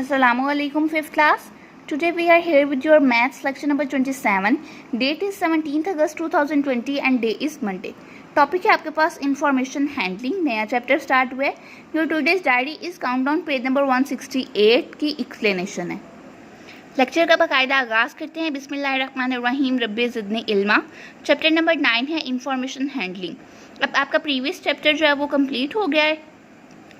Assalamualaikum 5th class. Today we are here with your maths lecture number 27. Date is 17th August 2020 and day is Monday. Topic है आपके पास information handling. नया chapter start हुआ है. Your today's diary is countdown page number 168 की explanation है. Lecture का बाकायदा आगाज़ करते हैं. बिस्मिल्लाहिर्रहमानिर्रहीम. रब्बे ज़िदनी इल्मा. चैप्टर नंबर 9 है इंफॉर्मेशन हैंडलिंग. अब आपका प्रीवियस चैप्टर जो है वो कंप्लीट हो गया है.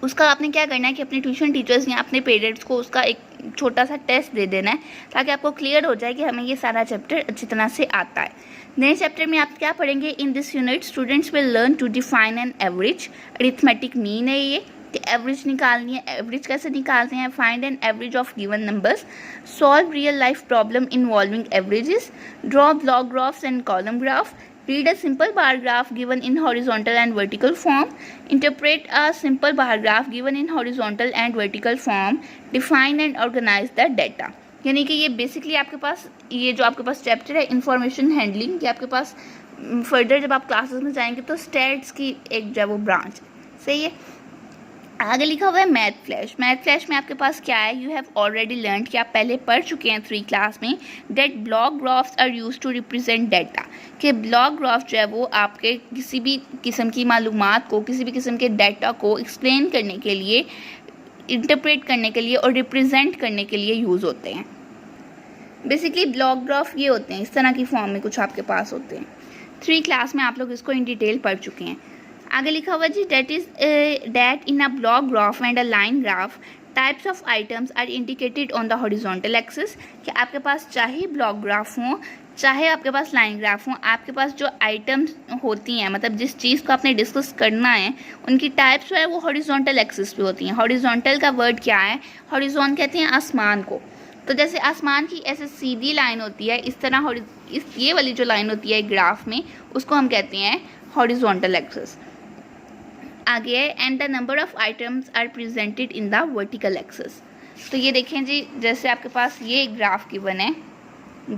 उसका आपने क्या करना है कि अपने ट्यूशन टीचर्स या अपने पेरेंट्स को उसका एक छोटा सा टेस्ट दे देना है ताकि आपको क्लियर हो जाए कि हमें ये सारा चैप्टर अच्छी तरह से आता है. नए चैप्टर में आप क्या पढ़ेंगे? In this unit students will learn to define an average. Arithmetic mean है ये कि एवरेज निकालनी है. एवरेज कैसे निकालते हैं? Find an average of given numbers. Solve real life problem involving averages. Draw block graphs and column graph. Read a simple bar graph given in horizontal and vertical form. Interpret a simple bar graph given in horizontal and vertical form. Define and organize the data. यानी कि ये basically आपके पास ये जो आपके पास chapter है information handling, ये आपके पास फर्दर जब आप क्लासेस में जाएंगे तो स्टैट्स की एक जो है वो ब्रांच. सही है. आगे लिखा हुआ है मैथ फ्लैश. मैथ फ्लैश में आपके पास क्या है? यू हैव ऑलरेडी लर्न कि आप पहले पढ़ चुके हैं 3 क्लास में that block graphs are use to represent data. कि ब्लॉक ग्राफ जो है वो आपके किसी भी किस्म की मालूमात को, किसी भी किस्म के डाटा को एक्सप्लेन करने के लिए, इंटरप्रेट करने के लिए और रिप्रेजेंट करने के लिए यूज़ होते हैं. बेसिकली ब्लॉक ग्राफ ये होते हैं, इस तरह की फॉर्म में कुछ आपके पास होते हैं. 3 क्लास में आप लोग इसको इन डिटेल पढ़ चुके हैं. आगे लिखा हुआ जी that in a block graph and a line graph types of items are indicated on the horizontal axis. कि आपके पास चाहे ब्लॉक ग्राफ हो चाहे आपके पास लाइन ग्राफ हो, आपके पास जो आइटम्स होती हैं, मतलब जिस चीज़ को आपने डिस्कस करना है, उनकी टाइप्स जो है वो हॉरिजॉन्टल एक्सिस पे होती हैं. हॉरिजॉन्टल का वर्ड क्या है? हॉरिजॉन कहते हैं आसमान को. तो जैसे आसमान की ऐसे सीधी लाइन होती है, इस तरह ये वाली जो लाइन होती है ग्राफ में, उसको हम कहते हैं हॉरिजॉन्टल एक्सिस. आगे है and the number of items are presented in the vertical axis. तो ये देखें जी, जैसे आपके पास ये ग्राफ गिवन है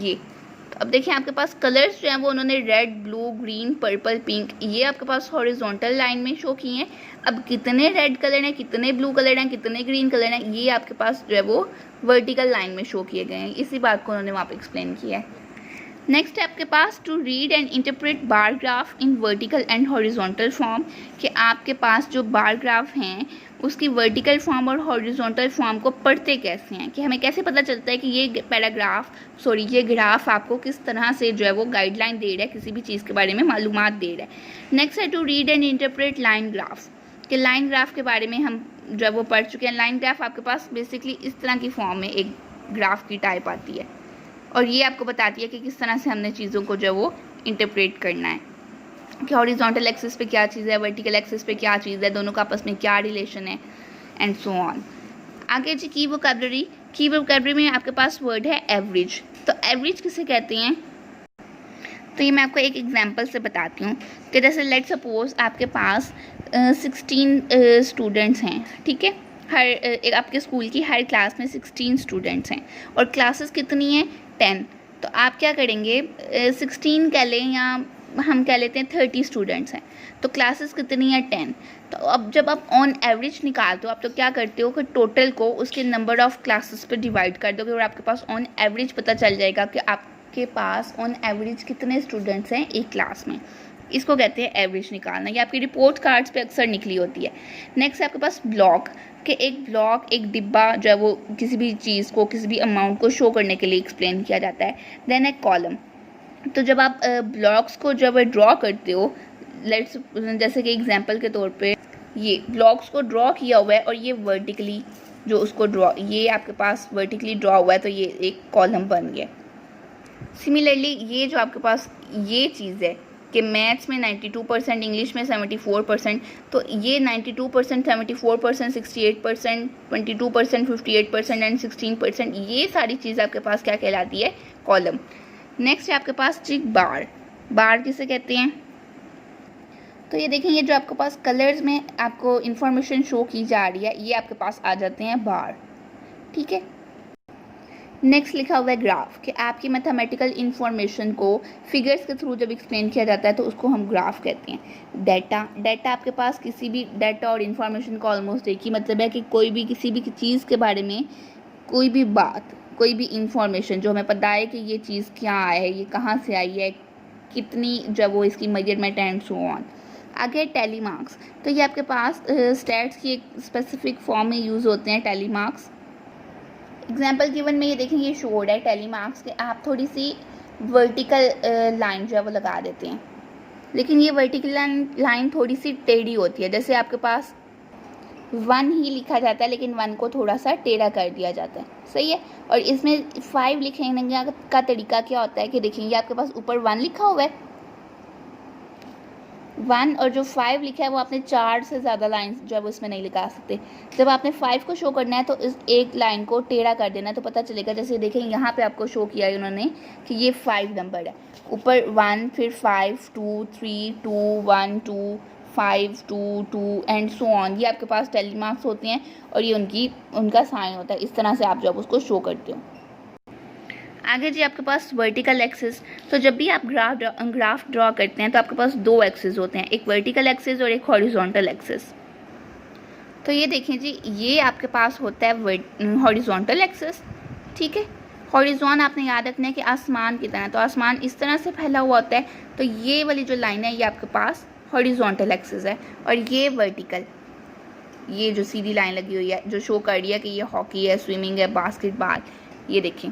ये. तो अब देखें आपके पास कलर्स जो हैं वो उन्होंने red, blue, green, purple, pink ये आपके पास हॉरिजॉन्टल लाइन में शो किए हैं. अब कितने रेड कलर हैं, कितने ब्लू कलर हैं, कितने ग्रीन कलर हैं, ये आपके पास जो है वो वर्टिकल लाइन में शो किए गए हैं. इसी बात को उन्होंने वहाँ पे एक्सप्लेन किया है. नेक्स्ट है आपके पास to read and interpret bar graph in vertical and horizontal form. कि आपके पास जो बार ग्राफ हैं उसकी वर्टिकल फॉर्म और हॉरिजॉन्टल फॉर्म को पढ़ते कैसे हैं, कि हमें कैसे पता चलता है कि ये ग्राफ आपको किस तरह से जो है वो गाइडलाइन दे रहा है, किसी भी चीज़ के बारे में मालूमात दे रहा है. नेक्स्ट है to read and interpret line graph. कि लाइन ग्राफ के बारे में हम जो है वो पढ़ चुके हैं. लाइन ग्राफ आपके पास बेसिकली इस तरह की फॉर्म में एक ग्राफ की टाइप आती है और ये आपको बताती है कि किस तरह से हमने चीज़ों को जो है वो इंटरप्रेट करना है, कि हॉरिजॉन्टल एक्सिस पे क्या चीज़ है, वर्टिकल एक्सिस पे क्या चीज़ है, दोनों का आपस में क्या रिलेशन है एंड सो ऑन. आगे जी की वोकैबुलरी में आपके पास वर्ड है एवरेज. तो एवरेज किसे कहते हैं? तो ये मैं आपको एक एग्जांपल से बताती हूँ. कि जैसे लेट सपोज आपके पास 16 स्टूडेंट्स हैं. ठीक है. आपके स्कूल की हर क्लास में 16 स्टूडेंट्स हैं और क्लासेस कितनी हैं? 10. तो आप क्या करेंगे? 16 कह लें या हम कह लेते हैं 30 स्टूडेंट्स हैं. तो क्लासेस कितनी है? 10. तो अब जब आप ऑन एवरेज निकालते हो, आप तो क्या करते हो कि टोटल को उसके नंबर ऑफ क्लासेस पे डिवाइड कर दोगे और आपके पास ऑन एवरेज पता चल जाएगा कि आपके पास ऑन एवरेज कितने स्टूडेंट्स हैं एक क्लास में. इसको कहते हैं एवरेज निकालना. ये आपकी रिपोर्ट कार्ड्स पे अक्सर निकली होती है. नेक्स्ट है आपके पास ब्लॉक. कि एक डिब्बा जो है वो किसी भी चीज़ को, किसी भी अमाउंट को शो करने के लिए एक्सप्लेन किया जाता है. देन एक कॉलम. तो जब आप ब्लॉक्स को जब ड्रॉ करते हो, लेट्स जैसे कि एग्जांपल के तौर पे ये ब्लॉक्स को ड्रॉ किया हुआ है और ये वर्टिकली जो उसको ये आपके पास वर्टिकली ड्रॉ हुआ है, तो ये एक कॉलम बन गया. सिमिलरली ये जो आपके पास ये चीज़ है कि मैथ्स में 92%, इंग्लिश में 74%, तो ये 92%, 74%, 68%, 22%, 58% एंड 16%, ये सारी चीज़ आपके पास क्या कहलाती है? कॉलम. नेक्स्ट है आपके पास जी बार किसे कहते हैं? तो ये देखें, ये जो आपके पास कलर्स में आपको इंफॉर्मेशन शो की जा रही है, ये आपके पास आ जाते हैं बार. ठीक है. नेक्स्ट लिखा हुआ है ग्राफ. कि आपकी मैथमेटिकल इन्फॉर्मेशन को फिगर्स के थ्रू जब एक्सप्लेन किया जाता है तो उसको हम ग्राफ कहते हैं. डाटा आपके पास किसी भी डाटा और इन्फॉर्मेशन का ऑलमोस्ट एक ही मतलब है कि कोई भी किसी भी चीज़ के बारे में कोई भी बात, कोई भी इंफॉर्मेशन जो हमें पता है कि ये चीज़ क्या है, ये कहाँ से आई है, कितनी जब वो इसकी मेजरमेंट एंड सो ऑन। आगे टैली मार्क्स, तो ये आपके पास स्टैट्स की एक स्पेसिफिक फॉर्म में यूज़ होते हैं टैली मार्क्स। एग्जाम्पल गिवन में ये देखें, ये शोड है टैली मार्क्स के, आप थोड़ी सी वर्टिकल लाइन जो है वो लगा देते हैं, लेकिन ये वर्टिकल लाइन थोड़ी सी टेढ़ी होती है। जैसे आपके पास 1 ही लिखा जाता है लेकिन 1 को थोड़ा सा टेढ़ा कर दिया जाता है, सही है। और इसमें 5 लिखने का तरीका क्या होता है कि देखेंगे आपके पास ऊपर 1 लिखा हुआ है, 1 और जो 5 लिखा है वो आपने 4 से ज़्यादा लाइन जो है वो इसमें नहीं लिखा सकते। जब आपने 5 को शो करना है तो इस एक लाइन को टेढ़ा कर देना है, तो पता चलेगा। जैसे देखें यहाँ पे आपको शो किया है उन्होंने कि ये 5 नंबर है, ऊपर 1 फिर 5 2 3 2 1 2 5 2 2 एंड सो ऑन। ये आपके पास टैली मार्क्स होते हैं और ये उनका साइन होता है। इस तरह से आप जब उसको शो करते हो। आगे जी आपके पास वर्टिकल एक्सिस, तो जब भी आप ग्राफ ड्रॉ करते हैं तो आपके पास 2 एक्सिस होते हैं, एक वर्टिकल एक्सिस और एक हॉरिजॉन्टल एक्सिस। तो ये देखें जी, ये आपके पास होता है हॉरिजॉन्टल एक्सिस, ठीक है। हॉरिजॉन आपने याद रखना है कि आसमान की तरह, तो आसमान इस तरह से फैला हुआ होता है, तो ये वाली जो लाइन है ये आपके पास हॉरिजॉन्टल एक्सिस है। और ये वर्टिकल, ये जो सीधी लाइन लगी हुई है जो शो कर रही है कि ये हॉकी है, स्विमिंग है, बास्केटबॉल, ये देखें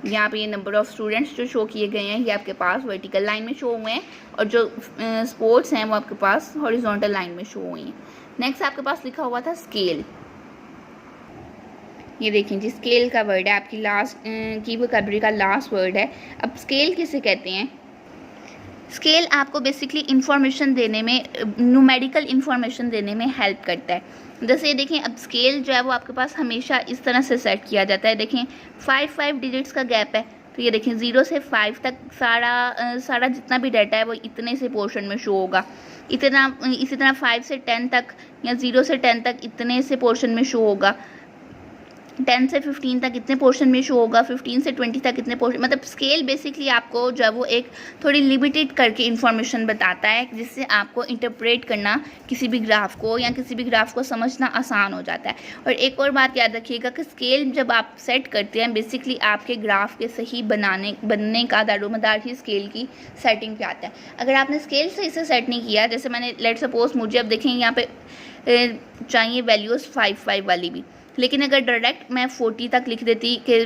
यहाँ पे ये नंबर ऑफ स्टूडेंट्स जो शो किए गए हैं ये आपके पास वर्टिकल लाइन में शो हुए हैं, और जो स्पोर्ट्स हैं वो आपके पास हॉरिजॉन्टल लाइन में शो हुई हैं। नेक्स्ट आपके पास लिखा हुआ था स्केल। ये देखें जी, स्केल का वर्ड है आपकी लास्ट की वोकैबुलरी का लास्ट वर्ड है। अब स्केल किसे कहते हैं? स्केल आपको बेसिकली इंफॉर्मेशन देने में, न्यूमेरिकल इंफॉर्मेशन देने में हेल्प करता है। जैसे ये देखें, अब स्केल जो है वो आपके पास हमेशा इस तरह से सेट किया जाता है। देखें 5 डिजिट्स का गैप है, तो ये देखें 0 से 5 तक सारा जितना भी डाटा है वो इतने से पोर्शन में शो होगा। इसी तरह 5 से 10 तक या 0 से 10 तक इतने से पोर्शन में शो होगा, 10 से 15 तक इतने पोर्शन में शो होगा, 15 से 20 तक इतने पोर्शन। मतलब स्केल बेसिकली आपको जो है वो एक थोड़ी लिमिटेड करके इन्फॉर्मेशन बताता है, जिससे आपको इंटरप्रेट करना किसी भी ग्राफ को या किसी भी ग्राफ को समझना आसान हो जाता है। और एक और बात याद रखिएगा कि स्केल जब आप सेट करते हैं बेसिकली आपके ग्राफ के सही बनने का दारोमदार ही स्केल की सेटिंग पे आता है। अगर आपने स्केल सही से सेट नहीं किया, जैसे मैंने लेट सपोज मुझे अब देखें यहाँ पे चाहिए वैल्यूज़ 5 वाली भी, लेकिन अगर डायरेक्ट मैं 40 तक लिख देती कि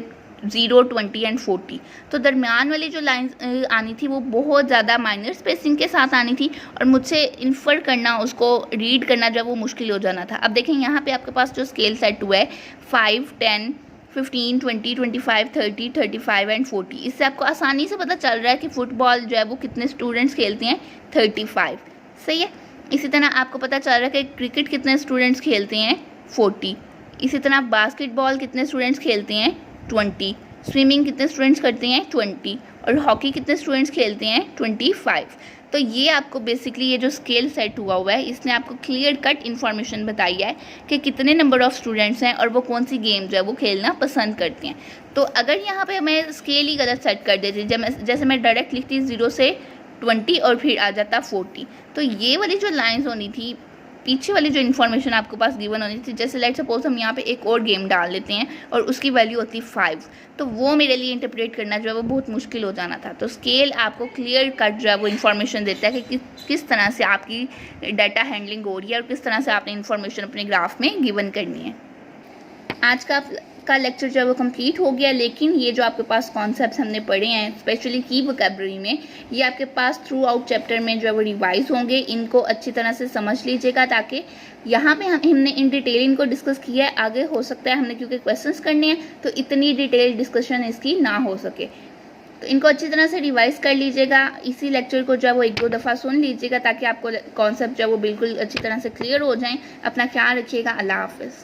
0 20 एंड 40, तो दरमियान वाली जो लाइन आनी थी वो बहुत ज़्यादा माइनर स्पेसिंग के साथ आनी थी और मुझसे इन्फर करना, उसको रीड करना जो है वो मुश्किल हो जाना था। अब देखें यहाँ पे आपके पास जो स्केल सेट हुआ है 5 10 15 20 25 30 35 एंड 40, इससे आपको आसानी से पता चल रहा है कि फुटबॉल जो है वो कितने स्टूडेंट्स खेलते हैं, 35, सही है। इसी तरह आपको पता चल रहा है कि क्रिकेट कितने स्टूडेंट्स खेलते हैं, 40। इसी तरह बास्केटबॉल कितने स्टूडेंट्स खेलते हैं, 20। स्विमिंग कितने स्टूडेंट्स करते हैं, 20। और हॉकी कितने स्टूडेंट्स खेलते हैं, 25। तो ये आपको बेसिकली ये जो स्केल सेट हुआ है इसने आपको क्लियर कट इन्फॉर्मेशन बताई है कि कितने नंबर ऑफ स्टूडेंट्स हैं और वो कौन सी गेम जो है वो खेलना पसंद करते हैं। तो अगर यहाँ पे मैं स्केल ही गलत सेट कर देती, जैसे मैं डायरेक्ट लिखती 0 से 20 और फिर आ जाता 40, तो ये वाली जो लाइन्स होनी थी, पीछे वाली जो इन्फॉर्मेशन आपके पास गिवन होनी थी, जैसे लेट सपोज हम यहाँ पे एक और गेम डाल लेते हैं और उसकी वैल्यू होती 5, तो वो मेरे लिए इंटरप्रेट करना जो है वो बहुत मुश्किल हो जाना था। तो स्केल आपको क्लियर कट जो है वो इन्फॉर्मेशन देता है कि किस तरह से आपकी डाटा हैंडलिंग हो रही है और किस तरह से आपने इन्फॉर्मेशन अपने ग्राफ में गिवन करनी है। आज का लेक्चर जो है वो कंप्लीट हो गया, लेकिन ये जो आपके पास कॉन्सेप्ट्स हमने पढ़े हैं स्पेशली की वोकैबुलरी में, ये आपके पास थ्रू आउट चैप्टर में जो है वो रिवाइज होंगे। इनको अच्छी तरह से समझ लीजिएगा ताकि यहाँ पे हमने इन डिटेल इनको डिस्कस किया है, आगे हो सकता है हमने क्योंकि क्वेश्चंस करने हैं तो इतनी डिटेल डिस्कशन इसकी ना हो सके, तो इनको अच्छी तरह से रिवाइज कर लीजिएगा। इसी लेक्चर को जो है वो 1-2 दफ़ा सुन लीजिएगा ताकि आपको कॉन्सेप्ट जो है वो बिल्कुल अच्छी तरह से क्लियर हो जाएँ। अपना ख्याल रखिएगा। अल्लाह हाफिज़।